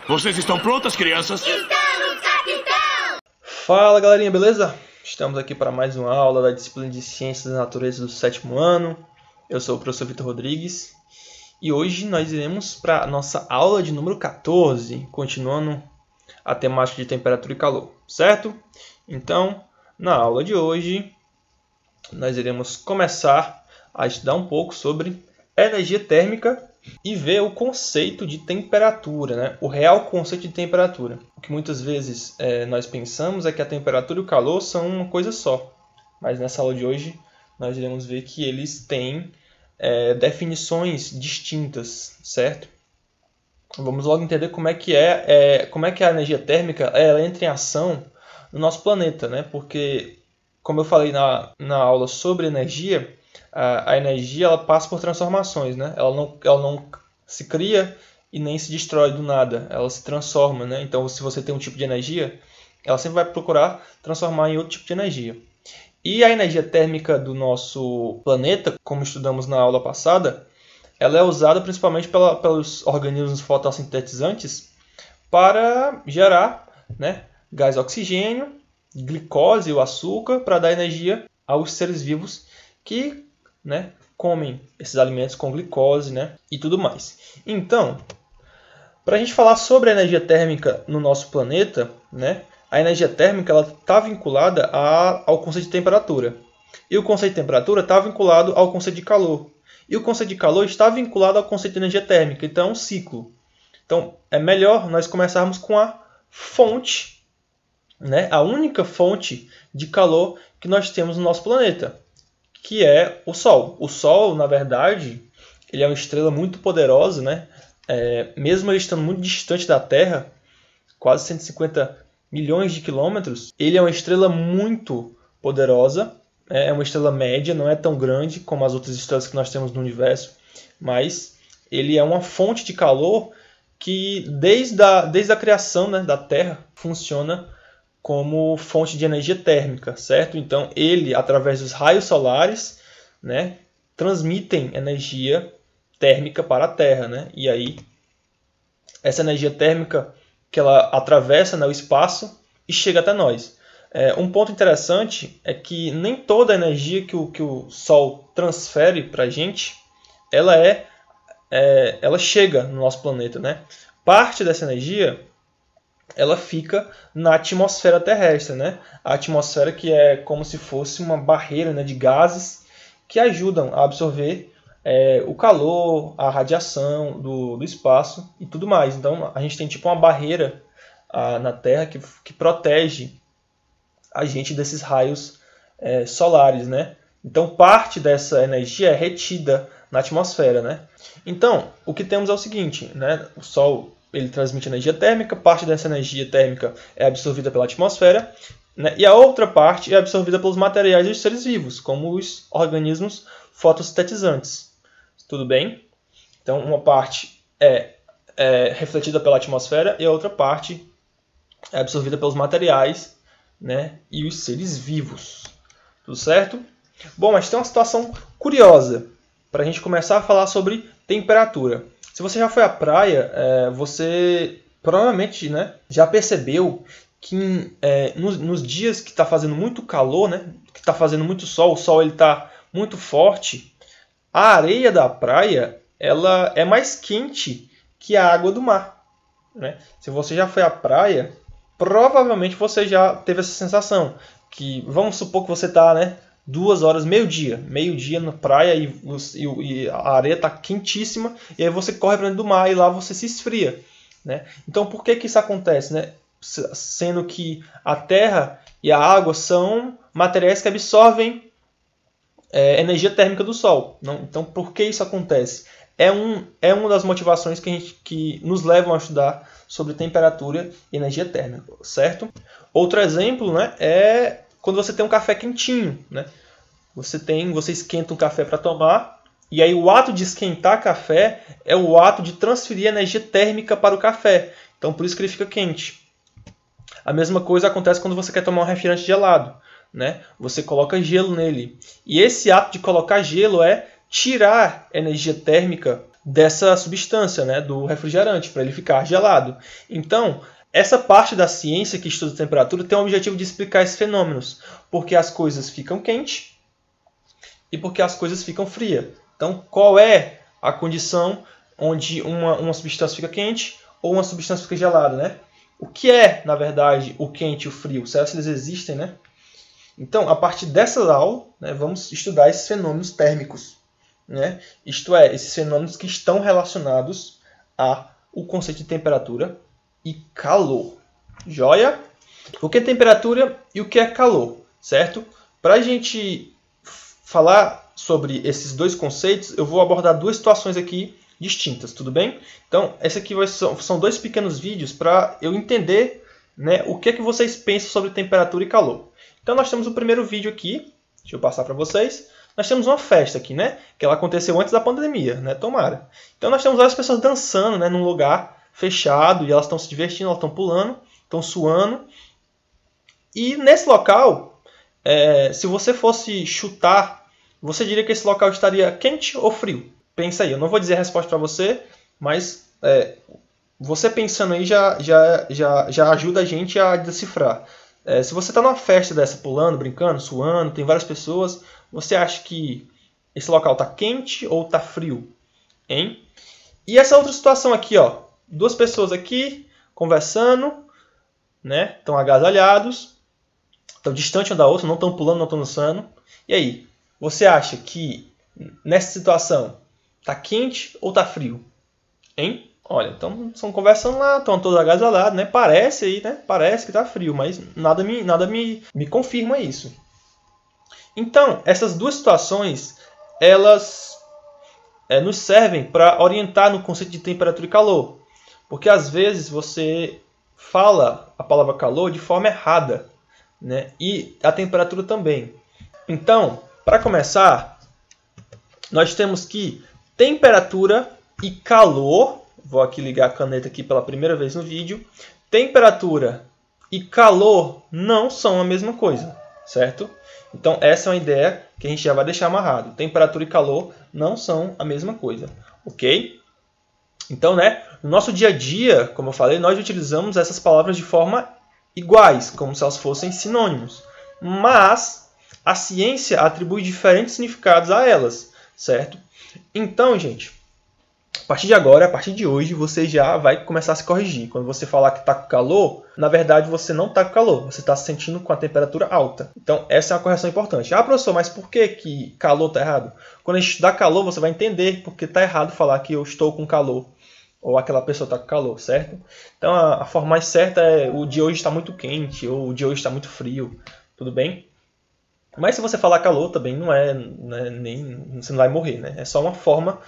Vocês estão prontas, crianças? Estamos, capitão! Fala, galerinha, beleza? Estamos aqui para mais uma aula da disciplina de Ciências da Natureza do 7º ano. Eu sou o professor Vitor Rodrigues e hoje nós iremos para a nossa aula de número 14, continuando a temática de temperatura e calor, certo? Então, na aula de hoje, nós iremos começar a estudar um pouco sobre energia térmica e ver o conceito de temperatura, né? O real conceito de temperatura. O que muitas vezes nós pensamos é que a temperatura e o calor são uma coisa só. Mas nessa aula de hoje nós iremos ver que eles têm definições distintas, certo? Vamos logo entender como é que a energia térmica ela entra em ação no nosso planeta, né? Porque, como eu falei na aula sobre energia, a energia ela passa por transformações, né? Ela não se cria e nem se destrói do nada, ela se transforma, né? Então, se você tem um tipo de energia, ela sempre vai procurar transformar em outro tipo de energia. E a energia térmica do nosso planeta, como estudamos na aula passada, ela é usada principalmente pelos organismos fotossintetizantes para gerar, né, gás oxigênio, glicose ou açúcar para dar energia aos seres vivos que, né, comem esses alimentos com glicose, né, e tudo mais. Então, para a gente falar sobre a energia térmica no nosso planeta, né, a energia térmica está vinculada ao conceito de temperatura. E o conceito de temperatura está vinculado ao conceito de calor. E o conceito de calor está vinculado ao conceito de energia térmica. Então, é um ciclo. Então, é melhor nós começarmos com a fonte, né, a única fonte de calor que nós temos no nosso planeta, que é o Sol. O Sol, na verdade, ele é uma estrela muito poderosa, né? Mesmo ele estando muito distante da Terra, quase 150 milhões de quilômetros, ele é uma estrela muito poderosa, é uma estrela média, não é tão grande como as outras estrelas que nós temos no universo, mas ele é uma fonte de calor que, desde a criação, né, da Terra, funciona como fonte de energia térmica, certo? Então, ele, através dos raios solares, né, transmitem energia térmica para a Terra, né? E aí, essa energia térmica que ela atravessa, né, o espaço e chega até nós. Um ponto interessante é que nem toda a energia que o Sol transfere para a gente, ela chega no nosso planeta, né? Parte dessa energia ela fica na atmosfera terrestre, né? A atmosfera que é como se fosse uma barreira, né, de gases que ajudam a absorver o calor, a radiação do espaço e tudo mais. Então, a gente tem tipo uma barreira na Terra que protege a gente desses raios solares, né? Então, parte dessa energia é retida na atmosfera, né? Então, o que temos é o seguinte, né? O Sol ele transmite energia térmica, parte dessa energia térmica é absorvida pela atmosfera, né? E a outra parte é absorvida pelos materiais dos seres vivos, como os organismos fotossintetizantes. Tudo bem? Então, uma parte é refletida pela atmosfera e a outra parte é absorvida pelos materiais, né? E os seres vivos. Tudo certo? Bom, mas tem uma situação curiosa para a gente começar a falar sobre temperatura. Se você já foi à praia, você provavelmente, né, já percebeu que nos dias que está fazendo muito calor, né, que está fazendo muito sol, o sol está muito forte, a areia da praia ela é mais quente que a água do mar, né? Se você já foi à praia, provavelmente você já teve essa sensação. Que, vamos supor que você está, né, 2 horas, meio-dia na praia e a areia está quentíssima, e aí você corre para dentro do mar e lá você se esfria, né? Então, por que isso acontece, né? Sendo que a terra e a água são materiais que absorvem energia térmica do Sol. Então, por que isso acontece? É uma das motivações que nos levam a estudar sobre temperatura e energia térmica, certo? Outro exemplo, né, é quando você tem um café quentinho, né? Você esquenta um café para tomar, e aí o ato de esquentar café é o ato de transferir energia térmica para o café. Então, por isso que ele fica quente. A mesma coisa acontece quando você quer tomar um refrigerante gelado, né? Você coloca gelo nele. E esse ato de colocar gelo é tirar energia térmica dessa substância, né, do refrigerante, para ele ficar gelado. Então, essa parte da ciência que estuda a temperatura tem o objetivo de explicar esses fenômenos, porque as coisas ficam quentes e porque as coisas ficam frias. Então, qual é a condição onde uma substância fica quente ou uma substância fica gelada, né? O que é, na verdade, o quente e o frio? Será que eles existem, né? Então, a partir dessa aula, né, vamos estudar esses fenômenos térmicos, né? Isto é, esses fenômenos que estão relacionados ao conceito de temperatura e calor. Joia? O que é temperatura e o que é calor, certo? Para a gente falar sobre esses dois conceitos, eu vou abordar duas situações aqui distintas, tudo bem? Então, esse aqui são dois pequenos vídeos para eu entender, né, o que é que vocês pensam sobre temperatura e calor. Então, nós temos o primeiro vídeo aqui, deixa eu passar para vocês. Nós temos uma festa aqui, né, que ela aconteceu antes da pandemia, né, tomara. Então, nós temos várias pessoas dançando, né, num lugar fechado, e elas estão se divertindo, elas estão pulando, estão suando. E nesse local, se você fosse chutar, você diria que esse local estaria quente ou frio? Pensa aí, eu não vou dizer a resposta para você, mas você pensando aí já ajuda a gente a decifrar. Se você está numa festa dessa, pulando, brincando, suando, tem várias pessoas, você acha que esse local está quente ou está frio? Hein? E essa outra situação aqui, ó, duas pessoas aqui conversando, né? Estão agasalhados, estão distantes uma da outra, não estão pulando, não estão dançando. E aí, você acha que nessa situação tá quente ou tá frio? Hein? Olha, então estão conversando lá, estão todos agasalhados, né? Parece aí, né? Parece que tá frio, mas nada me confirma isso. Então, essas duas situações, elas nos servem para orientar no conceito de temperatura e calor. Porque às vezes você fala a palavra calor de forma errada, né? E a temperatura também. Então, para começar, nós temos que temperatura e calor, vou aqui ligar a caneta aqui pela primeira vez no vídeo, temperatura e calor não são a mesma coisa, certo? Então essa é uma ideia que a gente já vai deixar amarrado. Temperatura e calor não são a mesma coisa, ok? Então, né, no nosso dia a dia, como eu falei, nós utilizamos essas palavras de forma iguais, como se elas fossem sinônimos. Mas a ciência atribui diferentes significados a elas, certo? Então, gente, a partir de agora, a partir de hoje, você já vai começar a se corrigir. Quando você falar que está com calor, na verdade você não está com calor, você está se sentindo com a temperatura alta. Então, essa é uma correção importante. Ah, professor, mas por que calor está errado? Quando a gente estudar calor, você vai entender porque está errado falar que eu estou com calor ou aquela pessoa está com calor, certo? Então, a forma mais certa é o de hoje está muito quente ou o de hoje está muito frio, tudo bem? Mas se você falar calor também você não vai morrer, né? É só uma forma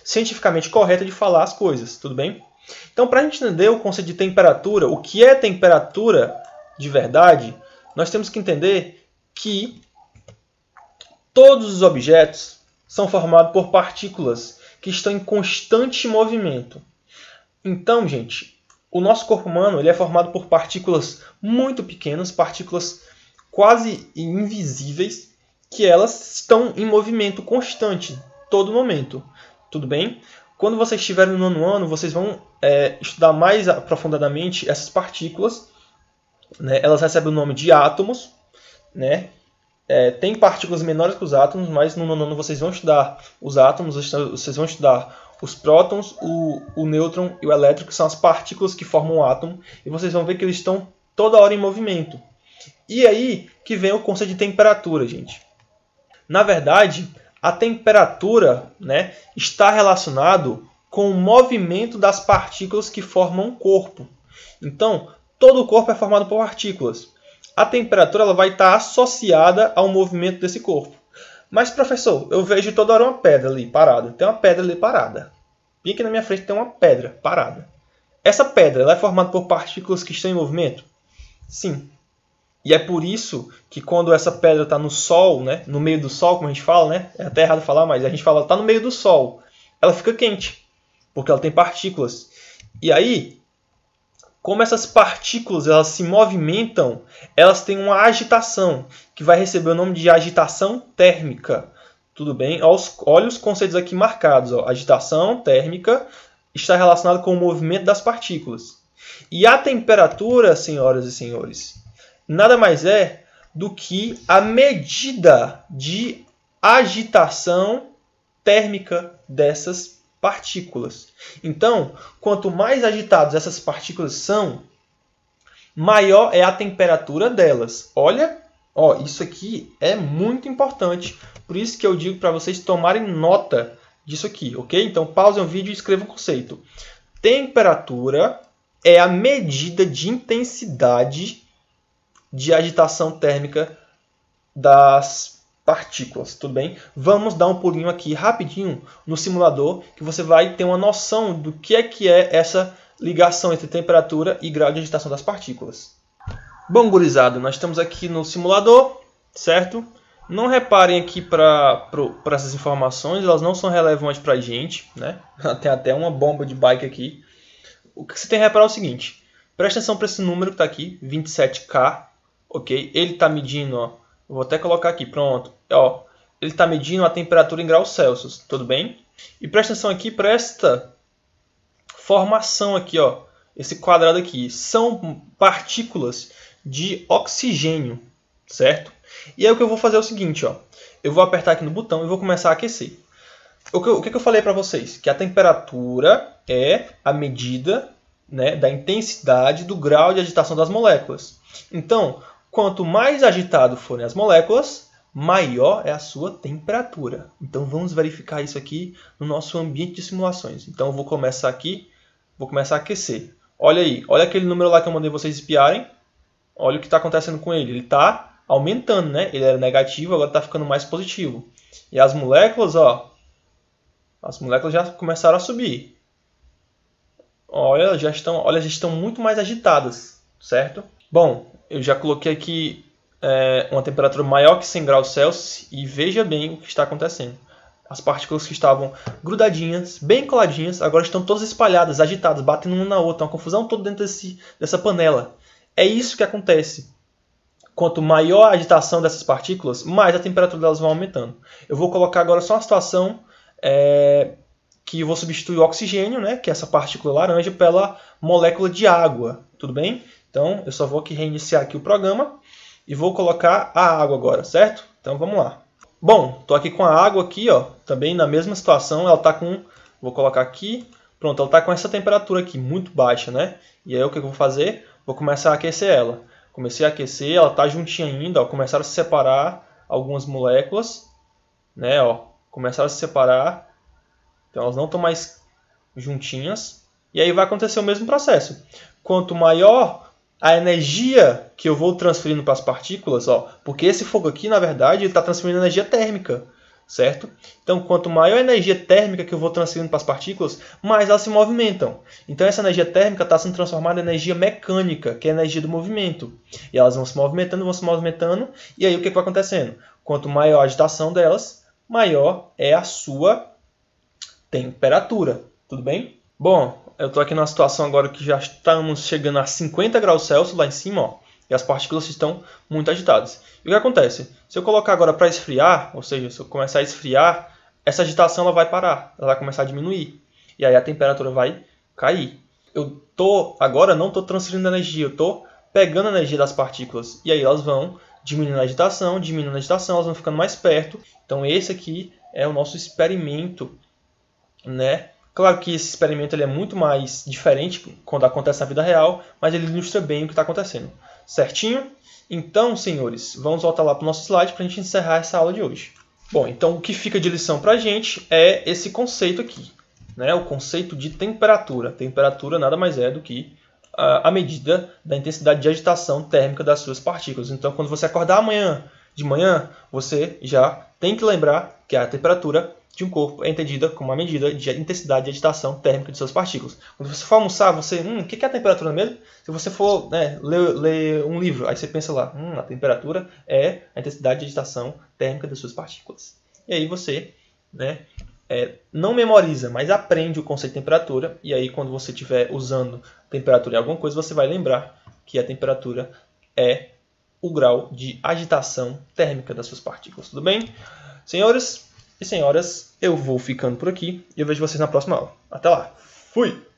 cientificamente correta de falar as coisas, tudo bem? Então, para a gente entender o conceito de temperatura, o que é temperatura de verdade, nós temos que entender que todos os objetos são formados por partículas que estão em constante movimento. Então, gente, o nosso corpo humano ele é formado por partículas muito pequenas, partículas quase invisíveis, que elas estão em movimento constante, todo momento. Tudo bem? Quando vocês estiverem no nono ano, vocês vão estudar mais aprofundadamente essas partículas, né? Elas recebem o nome de átomos, né? Tem partículas menores que os átomos, mas no nono ano vocês vão estudar os átomos, vocês vão estudar os prótons, o nêutron e o elétron, que são as partículas que formam o átomo, e vocês vão ver que eles estão toda hora em movimento. E aí que vem o conceito de temperatura, gente. Na verdade, a temperatura, né, está relacionado com o movimento das partículas que formam o corpo. Então, todo o corpo é formado por partículas. A temperatura ela vai estar associada ao movimento desse corpo. Mas, professor, eu vejo toda hora uma pedra ali parada. Tem uma pedra ali parada. E aqui na minha frente tem uma pedra parada. Essa pedra ela é formada por partículas que estão em movimento? Sim. E é por isso que quando essa pedra está no Sol, né, no meio do Sol, como a gente fala, né, é até errado falar, mas a gente fala está no meio do Sol, ela fica quente, porque ela tem partículas. E aí, como essas partículas elas se movimentam, elas têm uma agitação, que vai receber o nome de agitação térmica. Tudo bem? Olha os conceitos aqui marcados. Ó. Agitação térmica está relacionada com o movimento das partículas. E a temperatura, senhoras e senhores, nada mais é do que a medida de agitação térmica dessas partículas. Então, quanto mais agitadas essas partículas são, maior é a temperatura delas. Olha, ó, isso aqui é muito importante. Por isso que eu digo para vocês tomarem nota disso aqui, ok? Então, pausem o vídeo e escrevam o conceito. Temperatura é a medida de intensidade de agitação térmica das partículas, tudo bem? Vamos dar um pulinho aqui rapidinho no simulador, que você vai ter uma noção do que é essa ligação entre temperatura e grau de agitação das partículas. Bom, gurizada, nós estamos aqui no simulador, certo? Não reparem aqui para essas informações, elas não são relevantes para a gente, né? Tem até uma bomba de bike aqui. O que você tem que reparar é o seguinte, presta atenção para esse número que está aqui, 27K, ok? Ele está medindo, ó, vou até colocar aqui, pronto, ó, ele está medindo a temperatura em graus Celsius, tudo bem? E presta atenção aqui para esta formação aqui, ó, esse quadrado aqui, são partículas de oxigênio, certo? E aí o que eu vou fazer é o seguinte, ó, eu vou apertar aqui no botão e vou começar a aquecer. O que eu falei para vocês? Que a temperatura é a medida, né, da intensidade do grau de agitação das moléculas. Então, quanto mais agitado forem as moléculas, maior é a sua temperatura. Então, vamos verificar isso aqui no nosso ambiente de simulações. Então, eu vou começar aqui, vou começar a aquecer. Olha aí, olha aquele número lá que eu mandei vocês espiarem. Olha o que está acontecendo com ele. Ele está aumentando, né? Ele era negativo, agora está ficando mais positivo. E as moléculas, ó, as moléculas já começaram a subir. Olha, já estão muito mais agitadas, certo? Bom, eu já coloquei aqui uma temperatura maior que 100 graus Celsius e veja bem o que está acontecendo. As partículas que estavam grudadinhas, bem coladinhas, agora estão todas espalhadas, agitadas, batendo uma na outra, uma confusão toda dentro dessa panela. É isso que acontece. Quanto maior a agitação dessas partículas, mais a temperatura delas vai aumentando. Eu vou colocar agora só uma situação que eu vou substituir o oxigênio, né, que é essa partícula laranja, pela molécula de água, tudo bem? Então, eu só vou aqui reiniciar aqui o programa e vou colocar a água agora, certo? Então, vamos lá. Bom, estou aqui com a água aqui, ó, também na mesma situação, ela está com, vou colocar aqui, pronto, ela está com essa temperatura aqui, muito baixa, né? E aí, o que eu vou fazer? Vou começar a aquecer ela. Comecei a aquecer, ela está juntinha ainda, ó, começaram a se separar algumas moléculas, né, ó, começaram a se separar, então elas não estão mais juntinhas, e aí vai acontecer o mesmo processo. Quanto maior a energia que eu vou transferindo para as partículas, ó, porque esse fogo aqui, na verdade, ele está transferindo energia térmica, certo? Então, quanto maior a energia térmica que eu vou transferindo para as partículas, mais elas se movimentam. Então, essa energia térmica está sendo transformada em energia mecânica, que é a energia do movimento. E elas vão se movimentando, e aí o que vai acontecendo? Quanto maior a agitação delas, maior é a sua temperatura. Tudo bem? Bom, eu estou aqui numa situação agora que já estamos chegando a 50 graus Celsius lá em cima, ó, e as partículas estão muito agitadas. E o que acontece? Se eu colocar agora para esfriar, ou seja, se eu começar a esfriar, essa agitação ela vai parar, ela vai começar a diminuir. E aí a temperatura vai cair. Eu agora não estou transferindo energia, eu estou pegando a energia das partículas. E aí elas vão diminuindo a agitação, elas vão ficando mais perto. Então esse aqui é o nosso experimento, né? Claro que esse experimento ele é muito mais diferente quando acontece na vida real, mas ele ilustra bem o que está acontecendo. Certinho? Então, senhores, vamos voltar lá para o nosso slide para a gente encerrar essa aula de hoje. Bom, então o que fica de lição para a gente é esse conceito aqui, né? O conceito de temperatura. Temperatura nada mais é do que a medida da intensidade de agitação térmica das suas partículas. Então, quando você acordar de manhã, você já tem que lembrar que a temperatura de um corpo é entendida como uma medida de intensidade de agitação térmica de suas partículas. Quando você for almoçar, o que é a temperatura mesmo? Se você for ler um livro, aí você pensa lá, a temperatura é a intensidade de agitação térmica das suas partículas. E aí você, né, não memoriza, mas aprende o conceito de temperatura, e aí quando você estiver usando temperatura em alguma coisa, você vai lembrar que a temperatura é o grau de agitação térmica das suas partículas. Tudo bem? Senhores, e senhoras, eu vou ficando por aqui e eu vejo vocês na próxima aula. Até lá. Fui!